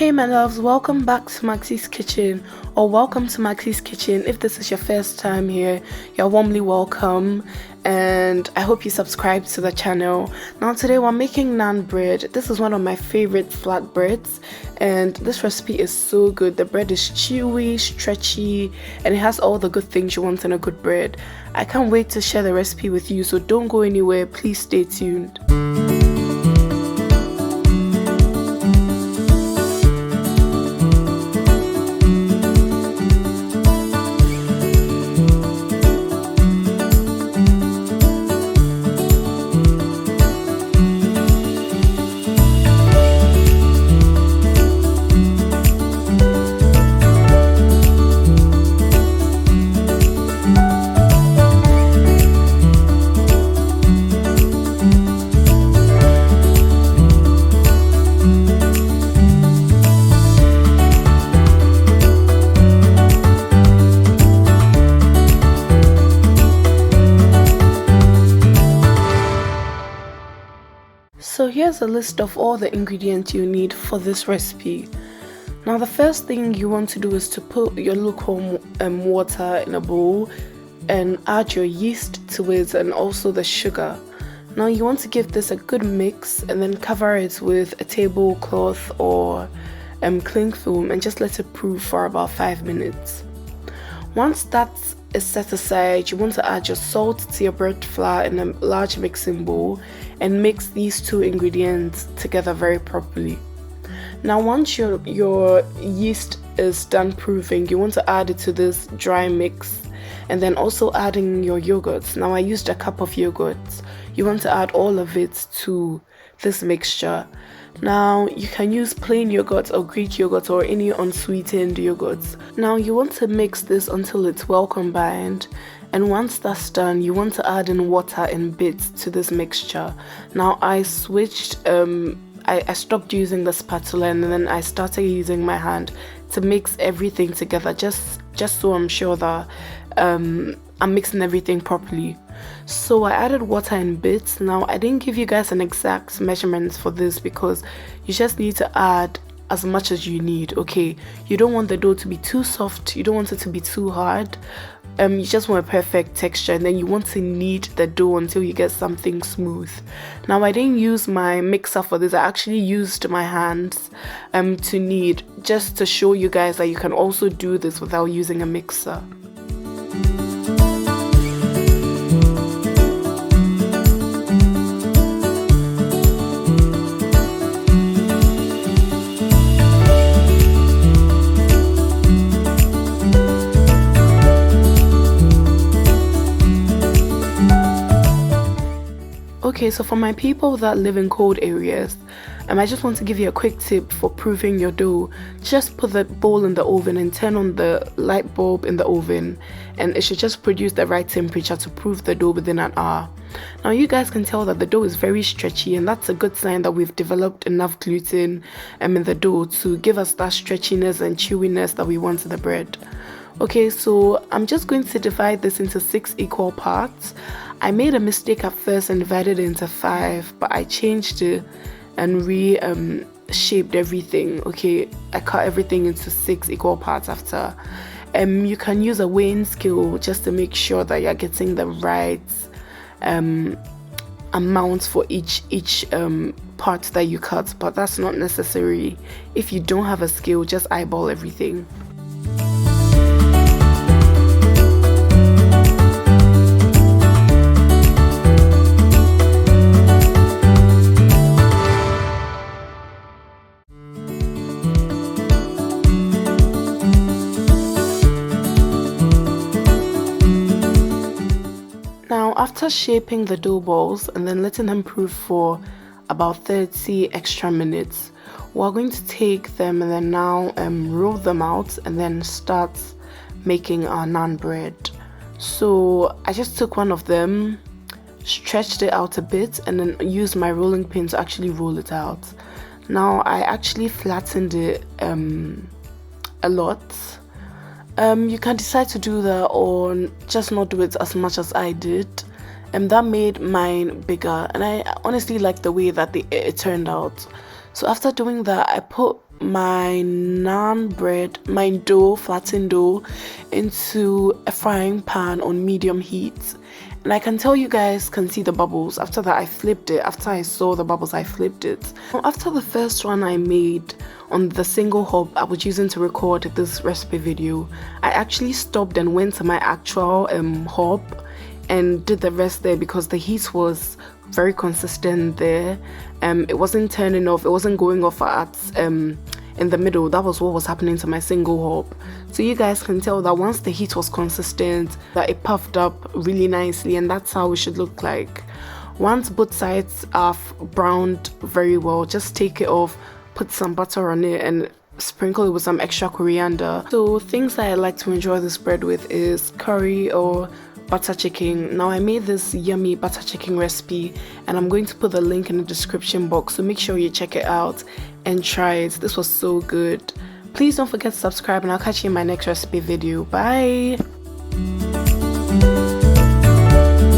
Hey my loves, welcome back to Maxie's Kitchen, or welcome to Maxie's Kitchen. If this is your first time here, you're warmly welcome, and I hope you subscribe to the channel. Now today we're making naan bread. This is one of my favorite flatbreads, and this recipe is so good. The bread is chewy, stretchy, and it has all the good things you want in a good bread. I can't wait to share the recipe with you, so don't go anywhere. Please stay tuned. So here's a list of all the ingredients you need for this recipe. Now the first thing you want to do is to put your lukewarm water in a bowl and add your yeast to it and also the sugar. Now you want to give this a good mix and then cover it with a tablecloth or cling film and just let it proof for about 5 minutes. Once that is set aside, you want to add your salt to your bread flour in a large mixing bowl and mix these two ingredients together very properly. Now once your yeast is done proofing, you want to add it to this dry mix and then also adding your yogurt. Now I used a cup of yogurt. You want to add all of it to this mixture. Now you can use plain yogurt or Greek yogurt or any unsweetened yogurts. Now you want to mix this until it's well combined, and once that's done you want to add in water in bits to this mixture. Now I switched, I stopped using the spatula and then I started using my hand to mix everything together, just so I'm sure that I'm mixing everything properly. So I added water in bits. Now I didn't give you guys an exact measurements for this because you just need to add as much as you need. Okay, you don't want the dough to be too soft, you don't want it to be too hard. You just want a perfect texture, and then you want to knead the dough until you get something smooth. Now I didn't use my mixer for this. I actually used my hands to knead, just to show you guys that you can also do this without using a mixer. Okay, so for my people that live in cold areas, I just want to give you a quick tip for proofing your dough. Just put the bowl in the oven and turn on the light bulb in the oven, and it should just produce the right temperature to proof the dough within an hour. Now you guys can tell that the dough is very stretchy, and that's a good sign that we've developed enough gluten in the dough to give us that stretchiness and chewiness that we want in the bread. Okay, so I'm just going to divide this into 6 equal parts. I made a mistake at first and divided it into 5, but I changed it and shaped everything. Okay, I cut everything into 6 equal parts after. You can use a weighing scale just to make sure that you're getting the right amounts for each part that you cut, but that's not necessary. If you don't have a scale, just eyeball everything. After shaping the dough balls and then letting them proof for about 30 extra minutes, we're going to take them and then now roll them out and then start making our naan bread. So I just took one of them, stretched it out a bit, and then used my rolling pin to actually roll it out. Now I actually flattened it a lot. You can decide to do that or just not do it as much as I did. That made mine bigger, and I honestly like the way that it turned out. So after doing that, I put my naan bread, my dough, flattened dough, into a frying pan on medium heat. And I can tell you guys can see the bubbles. After that, I flipped it. After I saw the bubbles, I flipped it. After the first one I made on the single hob I was using to record this recipe video, I actually stopped and went to my actual hob and did the rest there because the heat was very consistent there. It wasn't turning off, it wasn't going off at in the middle. That was what was happening to my single hob. So you guys can tell that once the heat was consistent, that it puffed up really nicely, and that's how it should look like. Once both sides are browned very well, just take it off, put some butter on it, and sprinkle it with some extra coriander. So things that I like to enjoy this bread with is curry or butter chicken. Now I made this yummy butter chicken recipe and I'm going to put the link in the description box, so make sure you check it out and try it. This was so good. Please don't forget to subscribe and I'll catch you in my next recipe video. Bye.